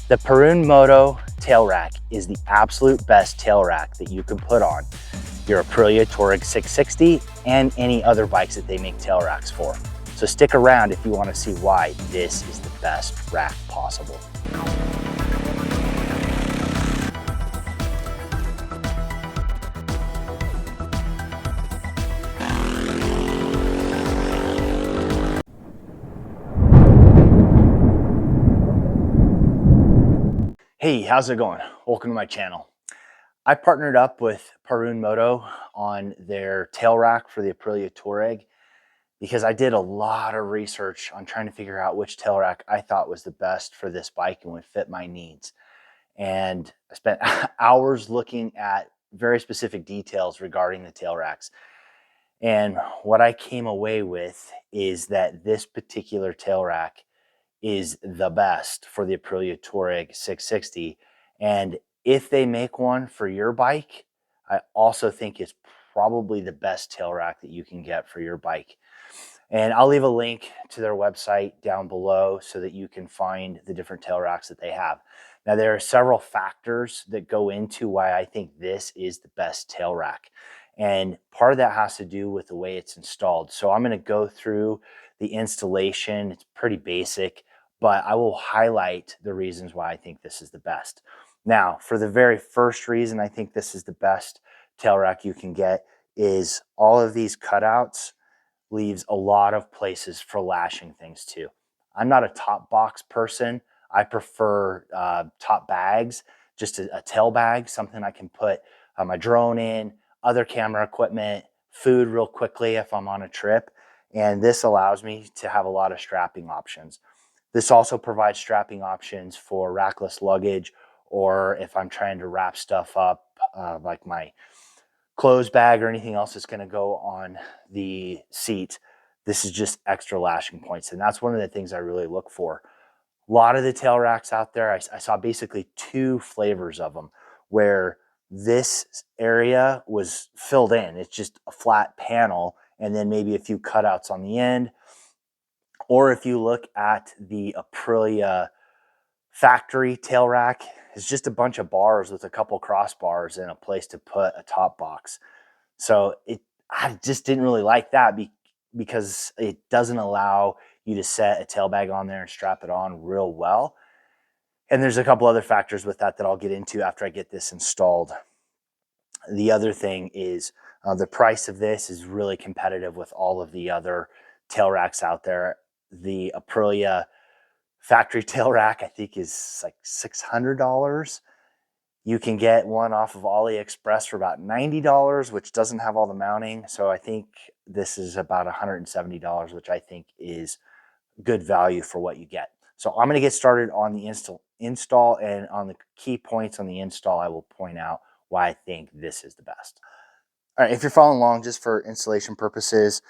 The Perun Moto tail rack is the absolute best tail rack that you can put on your Aprilia Tuareg 660 and any other bikes that they make tail racks for. So stick around if you want to see why this is the best rack possible. Hey, how's it going? Welcome to my channel. I partnered up with Perun Moto on their tail rack for the Aprilia Tuareg because I did a lot of research on trying to figure out which tail rack I thought was the best for this bike and would fit my needs. And I spent hours looking at very specific details regarding the tail racks. And what I came away with is that this particular tail rack is the best for the Aprilia Tuareg 660. And if they make one for your bike, I also think it's probably the best tail rack that you can get for your bike. And I'll leave a link to their website down below so that you can find the different tail racks that they have. Now, there are several factors that go into why I think this is the best tail rack. And part of that has to do with the way it's installed. So I'm going to go through the installation. It's pretty basic, but I will highlight the reasons why I think this is the best. Now, for the very first reason I think this is the best tail rack you can get is all of these cutouts leaves a lot of places for lashing things to. I'm not a top box person. I prefer top bags, just a tail bag, something I can put my drone in, other camera equipment, food real quickly if I'm on a trip. And this allows me to have a lot of strapping options. This also provides strapping options for rackless luggage, or if I'm trying to wrap stuff up, like my clothes bag or anything else that's going to go on the seat. This is just extra lashing points. And that's one of the things I really look for. A lot of the tail racks out there, I saw basically two flavors of them where this area was filled in. It's just a flat panel and then maybe a few cutouts on the end. Or if you look at the Aprilia factory tail rack, it's just a bunch of bars with a couple crossbars and a place to put a top box. So I just didn't really like that because it doesn't allow you to set a tail bag on there and strap it on real well. And there's a couple other factors with that I'll get into after I get this installed. The other thing is the price of this is really competitive with all of the other tail racks out there. The Aprilia factory tail rack, I think, is like $600. You can get one off of AliExpress for about $90, which doesn't have all the mounting. So I think this is about $170, which I think is good value for what you get. So I'm going to get started on the install, and on the key points on the install, I will point out why I think this is the best. All right, if you're following along, just for installation purposes,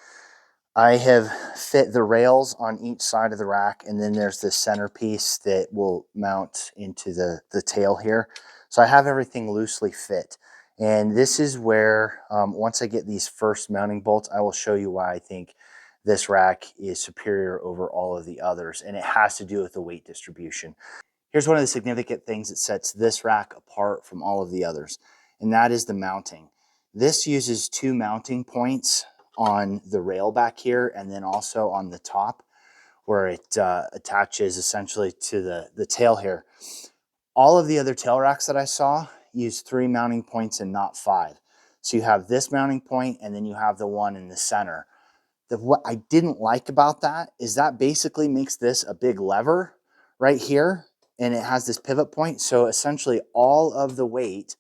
I have fit the rails on each side of the rack, and then there's this centerpiece that will mount into the tail here. So I have everything loosely fit. And this is where, once I get these first mounting bolts, I will show you why I think this rack is superior over all of the others. And it has to do with the weight distribution. Here's one of the significant things that sets this rack apart from all of the others, and that is the mounting. This uses two mounting points on the rail back here and then also on the top where it attaches essentially to the tail here. All of the other tail racks that I saw use three mounting points and not five. So you have this mounting point and then you have the one in the center. What I didn't like about that is that basically makes this a big lever right here, and it has this pivot point. So essentially all of the weight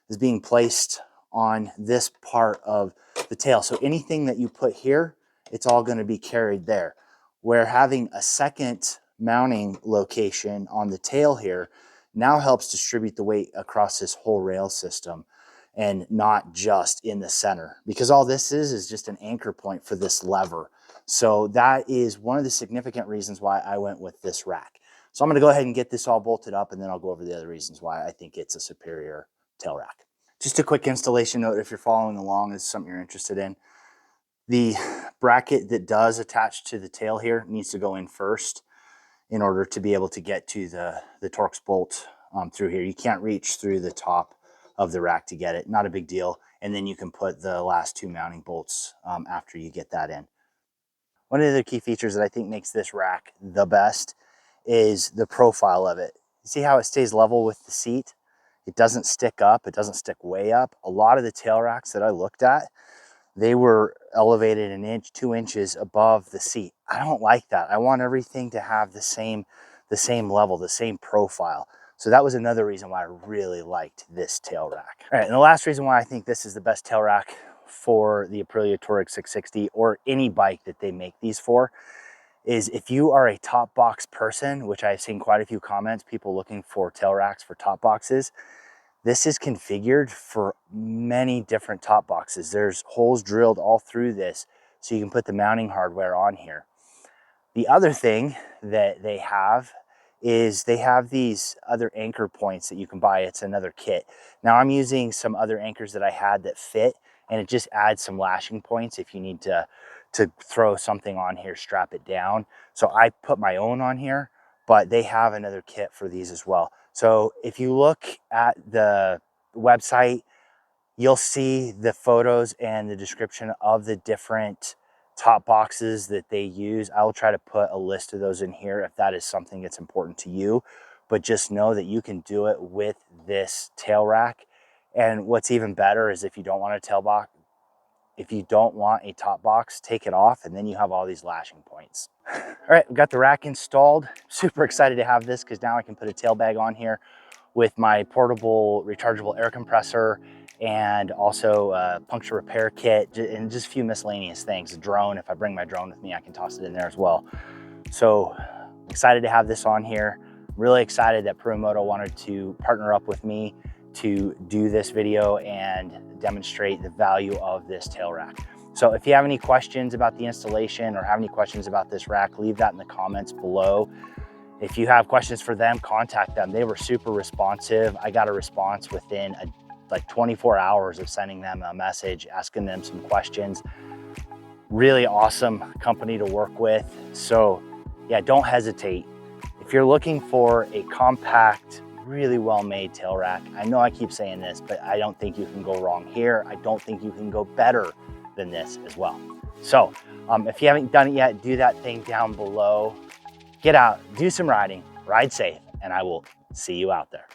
is being placed on this part of the tail. So anything that you put here, it's all going to be carried there. Where having a second mounting location on the tail here now helps distribute the weight across this whole rail system and not just in the center, because all this is just an anchor point for this lever. So that is one of the significant reasons why I went with this rack. So I'm going to go ahead and get this all bolted up, and then I'll go over the other reasons why I think it's a superior tail rack. Just a quick installation note, if you're following along, this is something you're interested in. The bracket that does attach to the tail here needs to go in first. in order to be able to get to the Torx bolt through here. You can't reach through the top of the rack to get it, not a big deal. And then you can put the last 2 mounting bolts after you get that in. One of the key features that I think makes this rack the best is the profile of it. You see how it stays level with the seat? It doesn't stick up, it doesn't stick way up. A lot of the tail racks that I looked at, they were elevated an inch, 2 inches above the seat. I don't like that. I want everything to have the same level, the same profile. So that was another reason why I really liked this tail rack. All right, and the last reason why I think this is the best tail rack for the Aprilia Tuareg 660 or any bike that they make these for is if you are a top box person, which I've seen quite a few comments, people looking for tail racks for top boxes. This is configured for many different top boxes. There's holes drilled all through this so you can put the mounting hardware on here. The other thing that they have is they have these other anchor points that you can buy. It's another kit. Now I'm using some other anchors that I had that fit, and it just adds some lashing points if you need to throw something on here, strap it down. So I put my own on here, but they have another kit for these as well. So if you look at the website, you'll see the photos and the description of the different top boxes that they use. I will try to put a list of those in here if that is something that's important to you, but just know that you can do it with this tail rack. And what's even better is if you don't want a tail box, if you don't want a top box, take it off and then you have all these lashing points. All right, we've got the rack installed. Super excited to have this because now I can put a tail bag on here with my portable rechargeable air compressor and also a puncture repair kit and just a few miscellaneous things. A drone, if I bring my drone with me, I can toss it in there as well. So excited to have this on here. Really excited that Perun Moto wanted to partner up with me to do this video and demonstrate the value of this tail rack. So if you have any questions about the installation or have any questions about this rack, leave that in the comments below. If you have questions for them, contact them. They were super responsive. I got a response within like 24 hours of sending them a message, asking them some questions. Really awesome company to work with. So yeah, don't hesitate. If you're looking for a compact, really well-made tail rack, I know I keep saying this, but I don't think you can go wrong here. I don't think you can go better than this as well. So if you haven't done it yet, do that thing down below. Get out, do some riding, ride safe, and I will see you out there.